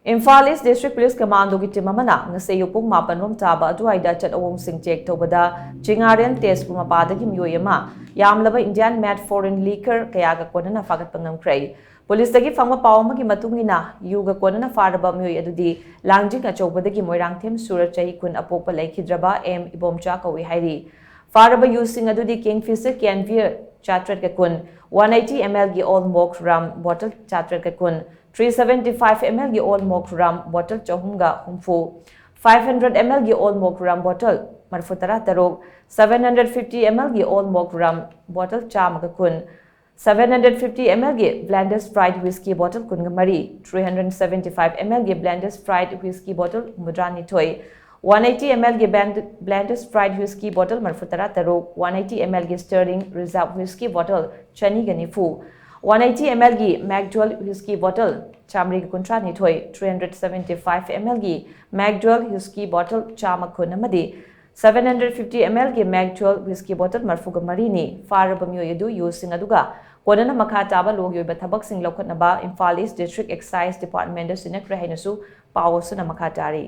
Imphal East District Police Commando ki team amana ngase yupung mapanrom TABA ADUWAIDA chat awong sing check TOUBADA CHINGAREL TEJPUR MAPADAGI Meeoi ama YAMLABA Indian Made Foreign Liquor Kayaga Konnana Phagatpa Ngamkhre Police dagi fangma paw amagi matungina yuga Konnana Phagatpa Meeoi adudi langjing achobadagi moirangthem sura chahi kun apopa laikhidraba M ibomcha kawi hairi Phagatpa using adudi Kingfisher Canvier chatret ka kun 180 ml gi old mok ram bottle chatret ka kun 375 ml gi old mok ram bottle chahumga humfu 500 ml gi old mok ram bottle marfutara tarok 750 ml gi old mok ram bottle cham ka kun 750 ml gi blended Sprite whiskey bottle kun mari 375 ml gi blended Sprite whiskey bottle mudrani toy 180 ml gi blended Sprite whiskey bottle marfutara tarok 180 ml gi Sterling Reserve whiskey bottle chani ganifu 180 ml gi McDowell whiskey bottle chamri kuntra ni thoi 375 ml gi McDowell whiskey bottle chama kunamadi 750 ml gi McDowell whiskey bottle marfuga marini Phagatpa Meeoi adu using aduga Konnana makha taba logi oiba thabak sing lokhatnaba Imphal East District Excise Department da sinakre hainasu pawsuna makha tari